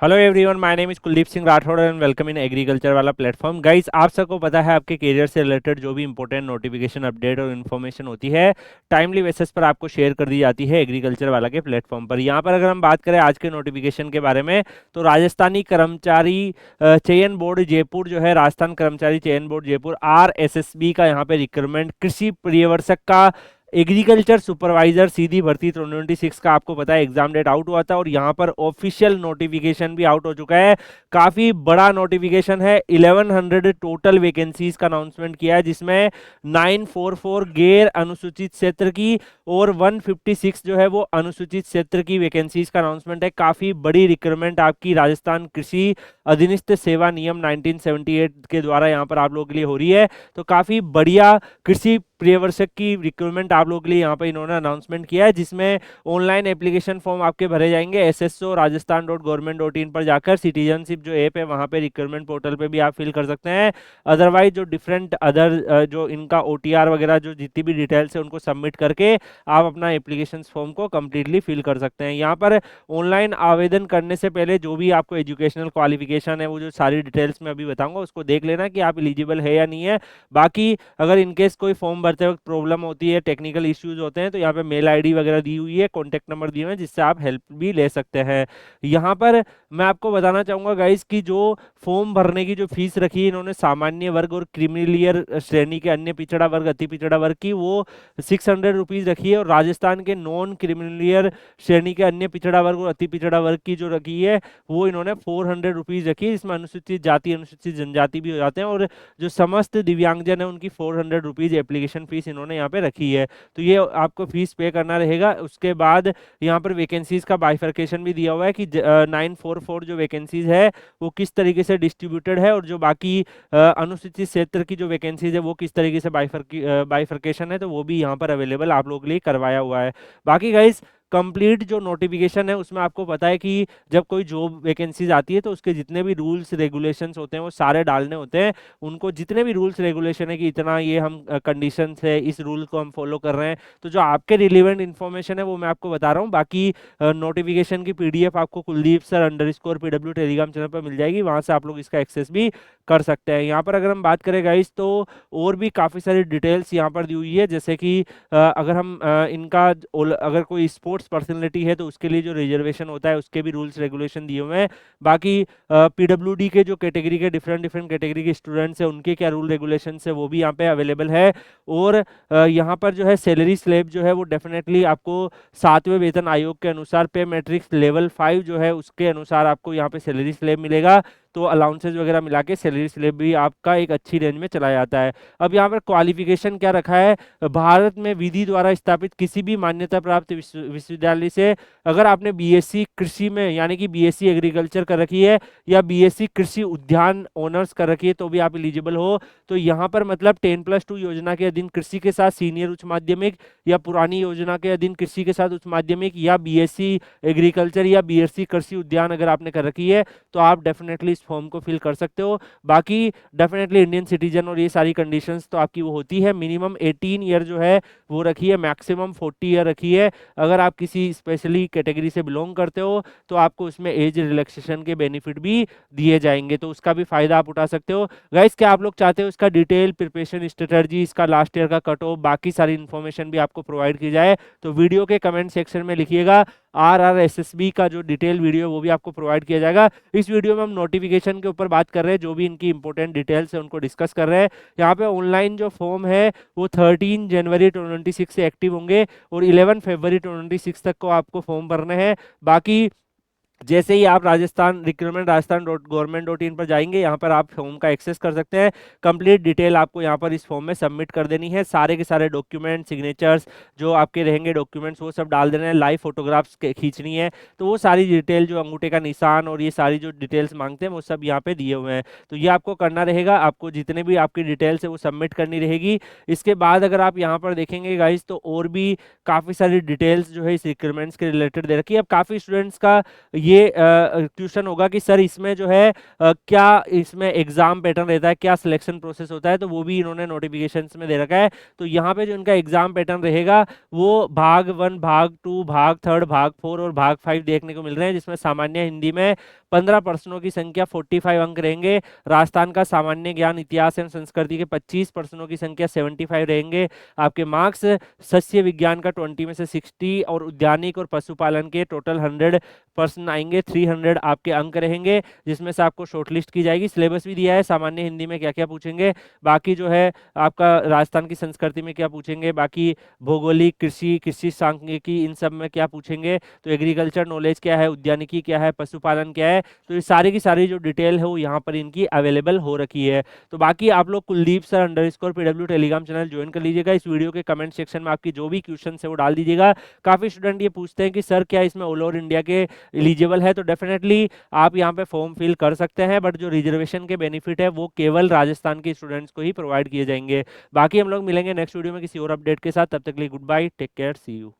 Hello everyone, my name is Kuldeep Singh Rathore and welcome in agriculture वाला platform. Guys, आप सबको पता है आपके करियर से रिलेटेड जो भी इंपॉर्टेंट नोटिफिकेशन, अपडेट और इन्फॉर्मेशन होती है टाइमली बेसिस पर आपको शेयर कर दी जाती है एग्रीकल्चर वाला के प्लेटफॉर्म पर। यहाँ पर अगर हम बात करें आज के नोटिफिकेशन के बारे में, तो राजस्थानी कर्मचारी चयन बोर्ड जयपुर जो है, राजस्थान कर्मचारी चयन बोर्ड जयपुर RSSB का यहाँ पे रिक्रूटमेंट कृषि पर्यवेक्षक का एग्रीकल्चर सुपरवाइजर सीधी भर्ती 2026 का आपको पता है एग्जाम डेट आउट हुआ था और यहाँ पर ऑफिशियल नोटिफिकेशन भी आउट हो चुका है। काफी बड़ा नोटिफिकेशन है। 1100 टोटल वैकेंसीज का अनाउंसमेंट किया है, जिसमें 944 गैर अनुसूचित क्षेत्र की और 156 जो है वो अनुसूचित क्षेत्र की वैकेंसीज का अनाउंसमेंट है। काफी बड़ी रिक्रूटमेंट आपकी राजस्थान कृषि अधिनिस्थ सेवा नियम 1978 के द्वारा यहाँ पर आप लोगों के लिए हो रही है। तो काफी बढ़िया कृषि पर्यवेक्षक की रिक्रूटमेंट आप लोगों के लिए यहाँ पे इन्होंने अनाउंसमेंट किया है, जिसमें ऑनलाइन एप्लीकेशन फॉर्म आपके भरे जाएंगे। sso.rajasthan.government.in पर जाकर सिटीजनशिप जो ऐप है वहाँ पे रिक्रूटमेंट पोर्टल पे भी आप फिल कर सकते हैं। अदरवाइज जो डिफरेंट अदर जो इनका OTR वगैरह जो जितनी भी डिटेल्स है उनको सबमिट करके आप अपना एप्लीकेशन फॉर्म को कम्प्लीटली फिल कर सकते हैं। यहाँ पर ऑनलाइन आवेदन करने से पहले जो भी आपको एजुकेशनल क्वालिफिकेशन है वो जो सारी डिटेल्स मैं अभी बताऊंगा उसको देख लेना कि आप एलिजिबल है या नहीं है। बाकी अगर इनकेस कोई फॉर्म भरते वक्त प्रॉब्लम होती है, टेक्निकल इश्यूज होते हैं, तो यहाँ पे मेल आईडी वगैरह दी हुई है, कॉन्टैक्ट नंबर दिए हुए हैं जिससे आप हेल्प भी ले सकते हैं। यहाँ पर मैं आपको बताना चाहूंगा गाइस कि जो फॉर्म भरने की जो फीस रखी है इन्होंने सामान्य वर्ग और क्रिमिलियर श्रेणी के अन्य पिछड़ा वर्ग, अति पिछड़ा वर्ग की वो 600 रुपीज रखी है, और राजस्थान के नॉन क्रिमिलियर श्रेणी के अन्य पिछड़ा वर्ग और अति पिछड़ा वर्ग की जो रखी है वो इन्होंने 400 रुपीज रखी है, जिसमें अनुसूचित जाति अनुसूचित जनजाति भी हो जाते हैं, और जो समस्त दिव्यांगजन है उनकी 400 रुपीज एप्लीकेशन फीस इन्होंने यहाँ पे रखी है। तो ये आपको फीस पे करना रहेगा। उसके बाद यहाँ पर वैकेंसीज का बाइफर्केशन भी दिया हुआ है कि 944 जो वैकेंसीज है वो किस तरीके से डिस्ट्रीब्यूटेड है, और जो बाकी अनुसूचित क्षेत्र की जो वैकेंसीज है वो किस तरीके से बाइफर्केशन है, तो वो भी यहाँ पर अवेलेबल आप लोगों के लिए करवाया हुआ है। बाकी गाइस, कंप्लीट जो नोटिफिकेशन है उसमें आपको पता है कि जब कोई जॉब वैकेंसीज आती है तो उसके जितने भी रूल्स रेगुलेशंस होते हैं वो सारे डालने होते हैं। उनको जितने भी रूल्स रेगुलेशन है कि इतना ये हम कंडीशंस है, इस रूल को हम फॉलो कर रहे हैं, तो जो आपके रिलेवेंट इन्फॉर्मेशन है वो मैं आपको बता रहा हूँ। बाकी नोटिफिकेशन की PDF आपको Kuldeep sir _PW Telegram channel पर मिल जाएगी, वहां से आप लोग इसका एक्सेस भी कर सकते हैं। यहाँ पर अगर हम बात करें गाइस तो और भी काफ़ी सारी डिटेल्स यहाँ पर दी हुई है, जैसे कि अगर हम इनका अगर कोई स्पोर्ट्स पर्सनैलिटी है तो उसके लिए जो रिजर्वेशन होता है उसके भी रूल्स रेगुलेशन दिए हुए हैं। बाकी PWD के जो कैटेगरी के डिफरेंट डिफरेंट कैटेगरी के स्टूडेंट्स हैं उनके क्या रूल रेगुलेशन है वो भी यहाँ पे अवेलेबल है। और यहाँ पर जो है सैलरी स्लैब जो है वो डेफिनेटली आपको 7वें वेतन आयोग के अनुसार पे मैट्रिक्स लेवल 5 जो है उसके अनुसार आपको यहाँ पे सैलरी स्लैब मिलेगा। तो अलाउंसेज वगैरह मिला के सैलरी स्लैब भी आपका एक अच्छी रेंज में चला जाता है। अब यहाँ पर क्वालिफिकेशन क्या रखा है, भारत में विधि द्वारा स्थापित किसी भी मान्यता प्राप्त विश्वविद्यालय से अगर आपने BSc कृषि में यानी कि BSc एग्रीकल्चर कर रखी है या BSc कृषि उद्यान ऑनर्स कर रखी है तो भी आप एलिजिबल हो। तो यहाँ पर मतलब 10+2 योजना के अधीन कृषि के साथ सीनियर उच्च माध्यमिक, या पुरानी योजना के अधीन कृषि के साथ उच्च माध्यमिक, या BSc एग्रीकल्चर या BSc कृषि उद्यान अगर आपने कर रखी है तो आप डेफिनेटली इस फॉर्म को फिल कर सकते हो। बाकी डेफिनेटली इंडियन सिटीजन और ये सारी कंडीशंस तो आपकी वो होती है। मिनिमम 18 ईयर जो है वो रखी है, मैक्सिमम 40 ईयर रखी है। अगर आप किसी स्पेशली कैटेगरी से बिलोंग करते हो तो आपको उसमें एज रिलैक्सेशन के बेनिफिट भी दिए जाएंगे, तो उसका भी फायदा आप उठा सकते हो। गाइस, क्या आप लोग चाहते हो इसका डिटेल प्रिपरेशन स्ट्रेटजी, इसका लास्ट ईयर का कट ऑफ, बाकी सारी इन्फॉर्मेशन भी आपको प्रोवाइड की जाए तो वीडियो के कमेंट सेक्शन में लिखिएगा। RRSSB का जो डिटेल वीडियो वो भी आपको प्रोवाइड किया जाएगा। इस वीडियो में हम नोटिफिकेशन के ऊपर बात कर रहे हैं, जो भी इनकी इंपॉर्टेंट डिटेल्स है उनको डिस्कस कर रहे हैं। यहाँ पे ऑनलाइन जो फॉर्म है वो 13 जनवरी 2026 से एक्टिव होंगे और 11 फरवरी 2026 तक को आपको फॉर्म भरने हैं। बाकी जैसे ही आप राजस्थान रिक्रूटमेंट राजस्थान.government.in पर जाएंगे, यहाँ पर आप फॉर्म का एक्सेस कर सकते हैं। कंप्लीट डिटेल आपको यहाँ पर इस फॉर्म में सबमिट कर देनी है। सारे के सारे डॉक्यूमेंट, सिग्नेचर्स जो आपके रहेंगे डॉक्यूमेंट्स वो सब डाल देने हैं। लाइव फोटोग्राफ्स खींचनी है, तो वो सारी डिटेल जो अंगूठे का निशान और ये सारी जो डिटेल्स मांगते हैं वो सब यहाँ पे दिए हुए हैं। तो ये आपको करना रहेगा, आपको जितने भी आपकी डिटेल्स है वो सबमिट करनी रहेगी। इसके बाद अगर आप यहाँ पर देखेंगे गाइस तो और भी काफ़ी सारी डिटेल्स जो है इस रिक्रूटमेंट्स के रिलेटेड दे रखी है। अब काफ़ी स्टूडेंट्स का ये क्वेश्चन होगा कि सर इसमें जो है क्या इसमें एग्जाम पैटर्न रहता है, क्या सिलेक्शन प्रोसेस होता है, तो वो भी इन्होंने नोटिफिकेशंस में दे रखा है। तो यहाँ पे जो इनका एग्जाम पैटर्न रहेगा वो भाग 1, भाग 2, भाग 3, भाग 4 और भाग 5 देखने को मिल रहे हैं, जिसमें सामान्य हिंदी में 15 प्रश्नों की संख्या 45 अंक रहेंगे। राजस्थान का सामान्य ज्ञान, इतिहास एवं संस्कृति के 25 प्रश्नों की संख्या 75 रहेंगे। आपके मार्क्स सस्य विज्ञान का 20 में से 60 और उद्यानिक और पशुपालन के टोटल 100 प्रश्न आएंगे। 300 आपके अंक रहेंगे, जिसमें से आपको शॉर्टलिस्ट की जाएगी। सिलेबस भी दिया है, सामान्य हिंदी में क्या क्या पूछेंगे, बाकी जो है आपका राजस्थान की संस्कृति में क्या पूछेंगे, बाकी भौगोलिक, कृषि, कृषि सांख्यिकी, इन सब में क्या पूछेंगे, तो एग्रीकल्चर नॉलेज क्या है, उद्यानिकी क्या है, पशुपालन क्या है, तो ये सारी की सारी जो डिटेल है वो यहाँ पर इनकी अवेलेबल हो रखी है। तो बाकी आप लोग Kuldeep sir underscore PW Telegram channel join कर लीजिएगा। इस वीडियो के कमेंट सेक्शन में आपकी जो भी क्वेश्चन है वो डाल दीजिएगा। काफी स्टूडेंट ये पूछते हैं कि सर क्या इसमें ऑल ओवर इंडिया के एलिजिबल है, तो डेफिनेटली आप यहाँ पे फॉर्म फिल कर सकते हैं, बट जो रिजर्वेशन के बेनिफिट है वो केवल राजस्थान के स्टूडेंट्स को ही प्रोवाइड किए जाएंगे। बाकी हम लोग मिलेंगे नेक्स्ट वीडियो में किसी और अपडेट के साथ। तब तक के लिए good bye, take care, see you.